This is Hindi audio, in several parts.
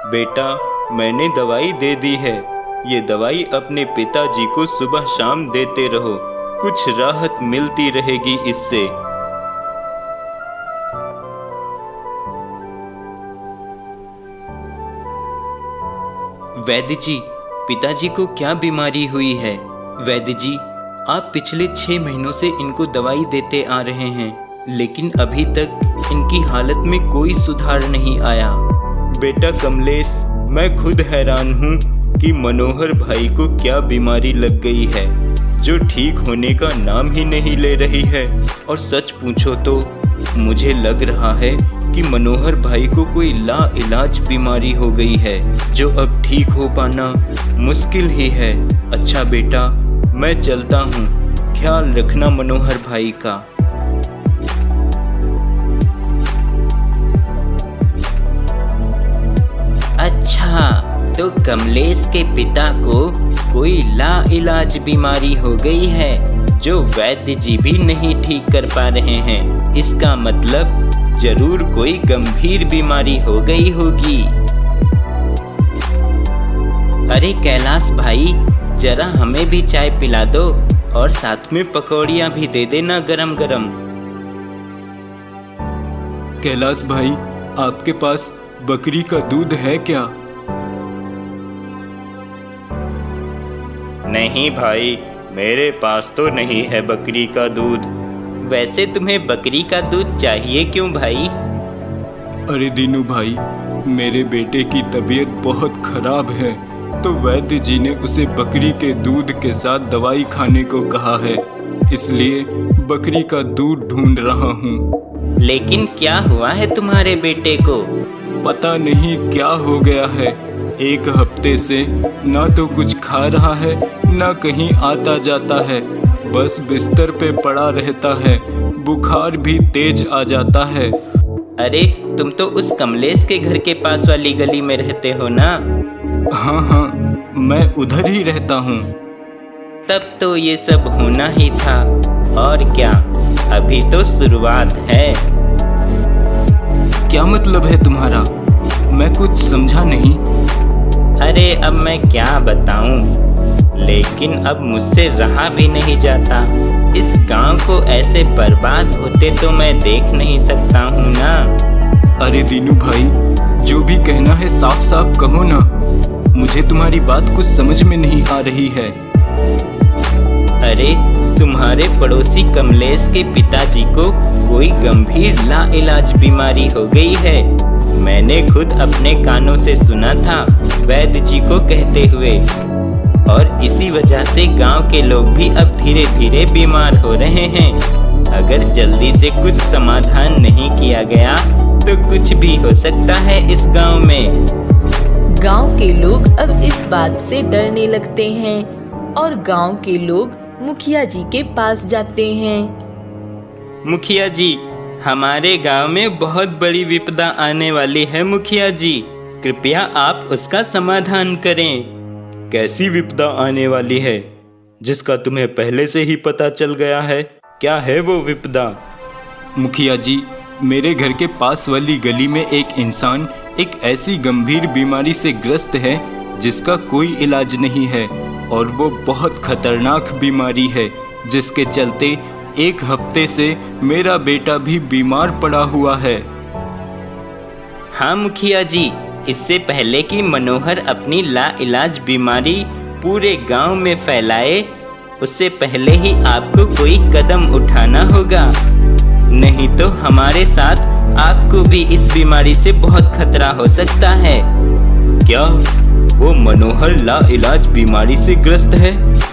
बेटा, मैंने दवाई दे दी है। ये दवाई अपने पिताजी को सुबह शाम देते रहो, कुछ राहत मिलती रहेगी इससे। वैद्य जी, पिताजी को क्या बीमारी हुई है? वैद्य जी, आप पिछले 6 महीनों से इनको दवाई देते आ रहे हैं, लेकिन अभी तक इनकी हालत में कोई सुधार नहीं आया। बेटा कमलेश, मैं खुद हैरान हूँ कि मनोहर भाई को क्या बीमारी लग गई है, जो ठीक होने का नाम ही नहीं ले रही है। और सच पूछो तो मुझे लग रहा है कि मनोहर भाई को कोई लाइलाज बीमारी हो गई है, जो अब ठीक हो पाना मुश्किल ही है। अच्छा बेटा, मैं चलता हूँ, ख्याल रखना मनोहर भाई का। अच्छा, तो कमलेश के पिता को कोई लाइलाज बीमारी हो गई है, जो वैद्य जी भी नहीं ठीक कर पा रहे हैं। इसका मतलब जरूर कोई गंभीर बीमारी हो गई होगी। अरे कैलाश भाई, जरा हमें भी चाय पिला दो और साथ में पकौड़ियाँ भी दे देना गरम गरम। कैलाश भाई, आपके पास बकरी का दूध है क्या? नहीं भाई, मेरे पास तो नहीं है बकरी का दूध। वैसे तुम्हें बकरी का दूध चाहिए क्यों भाई? अरे दीनू भाई, मेरे बेटे की तबीयत बहुत खराब है, तो वैद्य जी ने उसे बकरी के दूध के साथ दवाई खाने को कहा है, इसलिए बकरी का दूध ढूंढ रहा हूँ। लेकिन क्या हुआ है तुम्हारे बेटे को? पता नहीं क्या हो गया है। 1 हफ्ते से ना तो कुछ खा रहा है, ना कहीं आता जाता है, बस बिस्तर पे पड़ा रहता है। बुखार भी तेज आ जाता है। अरे, तुम तो उस कमलेश के घर के पास वाली गली में रहते हो ना? हाँ, मैं उधर ही रहता हूँ। तब तो ये सब होना ही था। और क्या, अभी तो शुरुआत है। क्या मतलब है तुम्हारा? मैं कुछ समझा नहीं। अरे अब मैं क्या बताऊं, लेकिन अब मुझसे रहा भी नहीं जाता। इस गांव को ऐसे बर्बाद होते तो मैं देख नहीं सकता हूँ ना। अरे दीनू भाई, जो भी कहना है साफ साफ कहो ना, मुझे तुम्हारी बात कुछ समझ में नहीं आ रही है। अरे, तुम्हारे पड़ोसी कमलेश के पिताजी को कोई गंभीर लाइलाज बीमारी हो गई है। मैंने खुद अपने कानों से सुना था वैद्य जी को कहते हुए, और इसी वजह से गांव के लोग भी अब धीरे धीरे बीमार हो रहे हैं। अगर जल्दी से कुछ समाधान नहीं किया गया तो कुछ भी हो सकता है इस गांव में। गांव के लोग अब इस बात से डरने लगते हैं और गांव के लोग मुखिया जी के पास जाते हैं। मुखिया जी, हमारे गांव में बहुत बड़ी विपदा आने वाली है। मुखिया जी, कृपया आप उसका समाधान करें। कैसी विपदा आने वाली है, जिसका तुम्हें पहले से ही पता चल गया है? क्या है वो विपदा? मुखिया जी, मेरे घर के पास वाली गली में एक इंसान एक ऐसी गंभीर बीमारी से ग्रस्त है जिसका कोई इलाज नहीं है, और वो बहुत खतरनाक बीमारी है, जिसके चलते 1 हफ्ते से मेरा बेटा भी बीमार पड़ा हुआ है। हाँ मुखिया जी, इससे पहले कि मनोहर अपनी लाइलाज बीमारी पूरे गांव में फैलाए, उससे पहले ही आपको कोई कदम उठाना होगा, नहीं तो हमारे साथ आपको भी इस बीमारी से बहुत खतरा हो सकता है। क्या वो मनोहर लाइलाज बीमारी से ग्रस्त है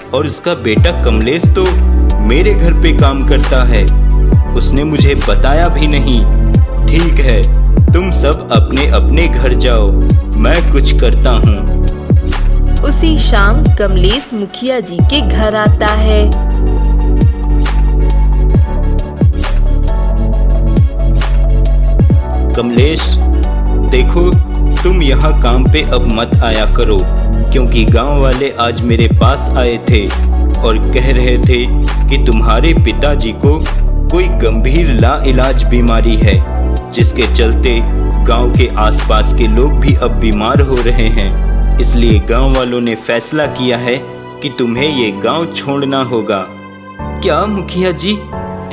और उसका बेटा कमलेश तो मेरे घर पे काम करता है? उसने मुझे बताया भी नहीं। ठीक है, तुम सब अपने अपने घर जाओ, मैं कुछ करता हूँ। उसी शाम कमलेश मुखिया जी के घर आता है। कमलेश, देखो, तुम यहाँ काम पे अब मत आया करो, क्योंकि गांव वाले आज मेरे पास आए थे और कह रहे थे कि तुम्हारे पिताजी को कोई गंभीर लाइलाज बीमारी है, जिसके चलते गांव के आसपास के लोग भी अब बीमार हो रहे हैं। इसलिए गांव वालों ने फैसला किया है कि तुम्हें ये गांव छोड़ना होगा। क्या मुखिया जी,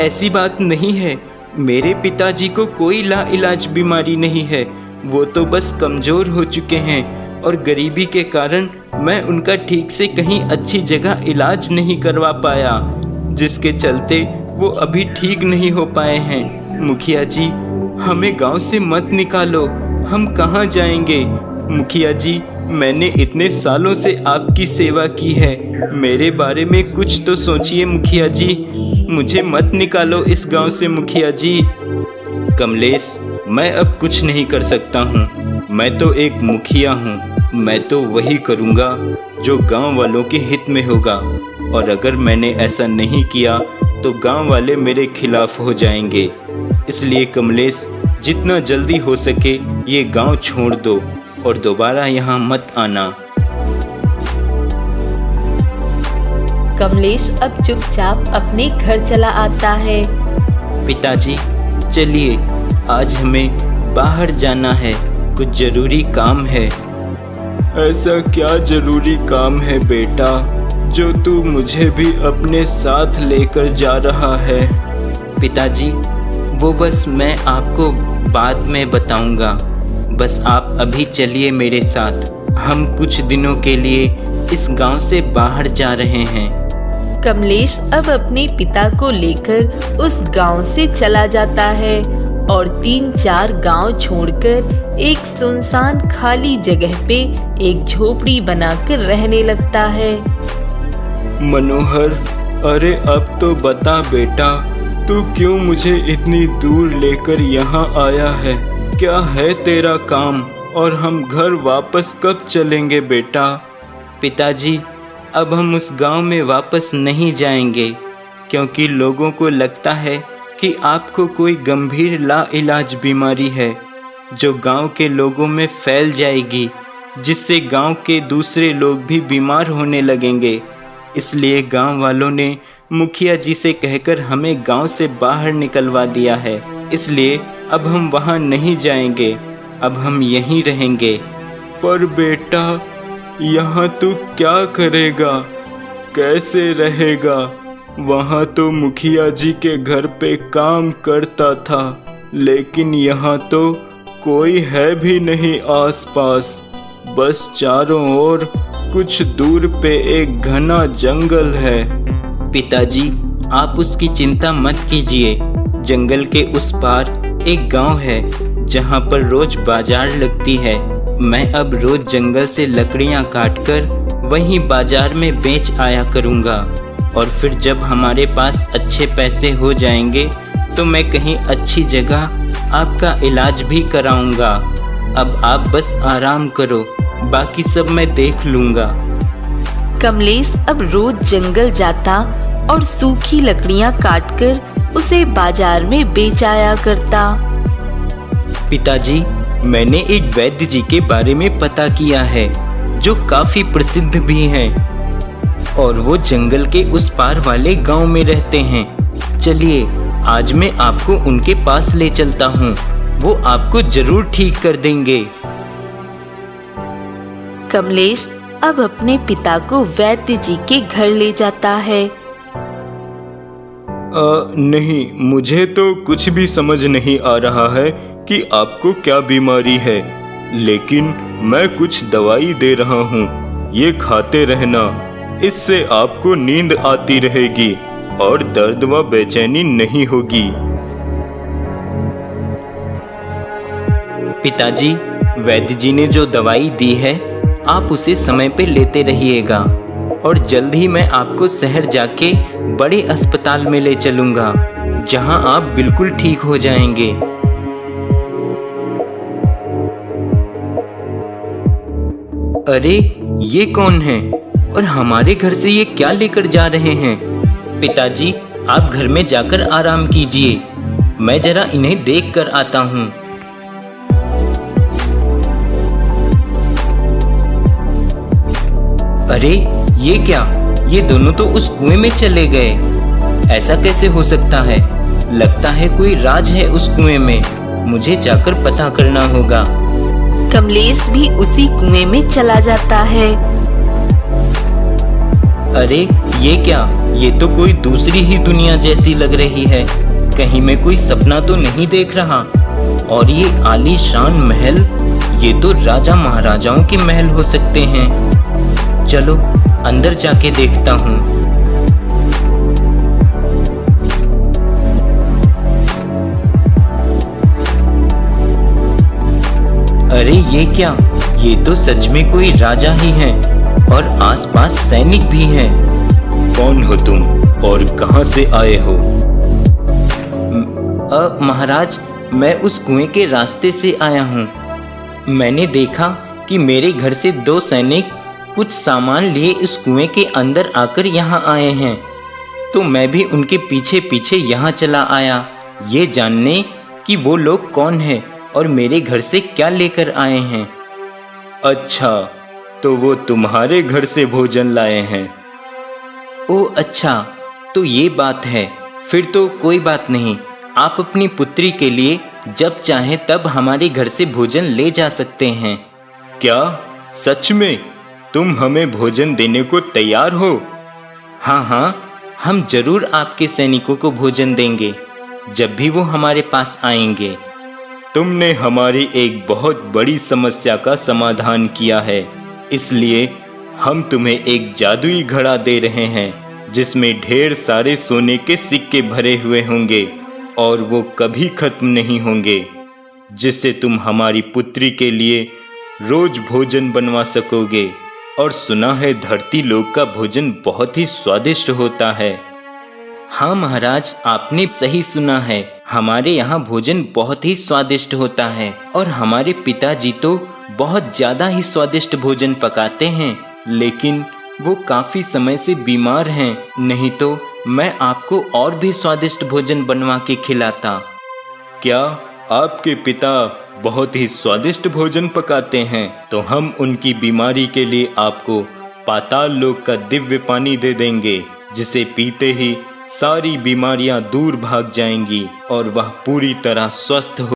ऐसी बात नहीं है। मेरे पिताजी को कोई लाइलाज बीमारी नहीं है। वो तो बस कमज़ोर हो चुके हैं और गरीबी के कारण मैं उनका ठीक से कहीं अच्छी जगह इलाज नहीं करवा पाया, जिसके चलते वो अभी ठीक नहीं हो पाए हैं। मुखिया जी, हमें गांव से मत निकालो। हम कहाँ जाएंगे? मुखिया जी, मैंने इतने सालों से आपकी सेवा की है। मेरे बारे में कुछ तो सोचिए मुखिया जी। मुझे मत निकालो इस गांव से मुखिया जी। कमलेश, मैं अब कुछ नहीं कर सकता हूँ। मैं तो एक मुखिया हूँ। मैं तो वही करूँगा जो गांव वालों के हित में होगा, और अगर मैंने ऐसा नहीं किया तो गांव वाले मेरे खिलाफ हो जाएंगे। इसलिए कमलेश, जितना जल्दी हो सके ये गांव छोड़ दो और दोबारा यहाँ मत आना। कमलेश अब चुपचाप अपने घर चला आता है। पिताजी, चलिए, आज हमें बाहर जाना है। कुछ जरूरी काम है। ऐसा क्या जरूरी काम है बेटा, जो तू मुझे भी अपने साथ लेकर जा रहा है? पिताजी, वो बस मैं आपको बाद में बताऊंगा। बस आप अभी चलिए मेरे साथ। हम कुछ दिनों के लिए इस गांव से बाहर जा रहे हैं। कमलेश अब अपने पिता को लेकर उस गांव से चला जाता है और 3-4 गांव छोड़कर एक सुनसान खाली जगह पे एक झोपड़ी बनाकर रहने लगता है। मनोहर, अरे अब तो बता बेटा, तू क्यों मुझे इतनी दूर लेकर यहाँ आया है? क्या है तेरा काम, और हम घर वापस कब चलेंगे बेटा? पिताजी, अब हम उस गांव में वापस नहीं जाएंगे, क्योंकि लोगों को लगता है कि आपको कोई गंभीर लाइलाज बीमारी है जो गांव के लोगों में फैल जाएगी, जिससे गांव के दूसरे लोग भी बीमार होने लगेंगे। इसलिए गांव वालों ने मुखिया जी से कहकर हमें गांव से बाहर निकलवा दिया है। इसलिए अब हम वहां नहीं जाएंगे, अब हम यहीं रहेंगे। पर बेटा, यहाँ तू क्या करेगा, कैसे रहेगा? वहाँ तो मुखिया जी के घर पे काम करता था, लेकिन यहाँ तो कोई है भी नहीं आसपास। बस चारों ओर कुछ दूर पे एक घना जंगल है। पिताजी, आप उसकी चिंता मत कीजिए। जंगल के उस पार एक गांव है जहां पर रोज बाजार लगती है। मैं अब रोज जंगल से लकड़ियां काटकर वहीं बाजार में बेच आया करूंगा, और फिर जब हमारे पास अच्छे पैसे हो जाएंगे तो मैं कहीं अच्छी जगह आपका इलाज भी कराऊंगा। अब आप बस आराम करो, बाकी सब मैं देख लूंगा। कमलेश अब रोज जंगल जाता और सूखी लकड़ियां काटकर उसे बाजार में बेच आया करता। पिताजी, मैंने एक वैद्य जी के बारे में पता किया है जो काफी प्रसिद्ध भी हैं, और वो जंगल के उस पार वाले गांव में रहते हैं। चलिए, आज मैं आपको उनके पास ले चलता हूँ। वो आपको जरूर ठीक कर देंगे। कमलेश अब अपने पिता को वैद्य जी के घर ले जाता है। नहीं, मुझे तो कुछ भी समझ नहीं आ रहा है कि आपको क्या बीमारी है, लेकिन मैं कुछ दवाई दे रहा हूँ, ये खाते रहना। इससे आपको नींद आती रहेगी और दर्द व बेचैनी नहीं होगी। पिताजी, वैद्य जी ने जो दवाई दी है आप उसे समय पे लेते रहिएगा, और जल्द ही मैं आपको शहर जाके बड़े अस्पताल में ले चलूंगा, जहां आप बिल्कुल ठीक हो जाएंगे। अरे, ये कौन है और हमारे घर से ये क्या लेकर जा रहे हैं? पिताजी, आप घर में जाकर आराम कीजिए, मैं जरा इन्हें देख कर आता हूँ। अरे, ये क्या? ये दोनों तो उस कुएं में चले गए। ऐसा कैसे हो सकता है? लगता है कोई राज है उस कुएं में। मुझे जाकर पता करना होगा। कमलेश भी उसी कुएं में चला जाता है। अरे ये क्या, ये तो कोई दूसरी ही दुनिया जैसी लग रही है। कहीं मैं कोई सपना तो नहीं देख रहा। और ये आलीशान महल, ये तो राजा महाराजाओं के महल हो सकते हैं। चलो अंदर जाके देखता हूँ। अरे ये क्या, ये तो सच में कोई राजा ही है और आसपास सैनिक भी हैं। कौन हो तुम और कहां से आए हो? महाराज, मैं उस कुएं के रास्ते से आया हूँ। मैंने देखा कि मेरे घर से 2 सैनिक कुछ सामान लिए इस कुएं के अंदर आकर यहाँ आए हैं, तो मैं भी उनके पीछे पीछे यहाँ चला आया, ये जानने कि वो लोग कौन हैं और मेरे घर से क्या लेकर आए हैं। अच्छा, तो वो तुम्हारे घर से भोजन लाए हैं। ओह अच्छा, तो ये बात है। फिर तो कोई बात नहीं, आप अपनी पुत्री के लिए जब चाहें तब हमारे घर से भोजन ले जा सकते हैं। क्या सच में तुम हमें भोजन देने को तैयार हो? हाँ हाँ, हम जरूर आपके सैनिकों को भोजन देंगे जब भी वो हमारे पास आएंगे। तुमने हमारी एक बहुत बड़ी समस्या का समाधान किया है, इसलिए हम तुम्हें एक जादुई घड़ा दे रहे हैं जिसमें ढेर सारे सोने के सिक्के भरे हुए होंगे और वो कभी खत्म नहीं होंगे, जिससे तुम हमारी पुत्री के लिए रोज भोजन बनवा सकोगे। और सुना है धरती लोक का भोजन बहुत ही स्वादिष्ट होता है। हाँ महाराज, आपने सही सुना है। हमारे यहाँ भोजन बहुत ही स्वादिष्ट होता है और हमारे पिताजी तो बहुत ज़्यादा ही स्वादिष्ट भोजन पकाते हैं, लेकिन वो काफ़ी समय से बीमार हैं, नहीं तो मैं आपको और भी स्वादिष्ट भोजन बनवा के खिलाता। क्या आपके पिता बहुत ही स्वादिष्ट भोजन पकाते हैं? तो हम उनकी बीमारी के लिए आपको पाताल लोक का दिव्य पानी दे देंगे, जिसे पीते ही सारी बीमारियां दूर भाग जाएंगी और वह पूरी तरह स्वस्थ हो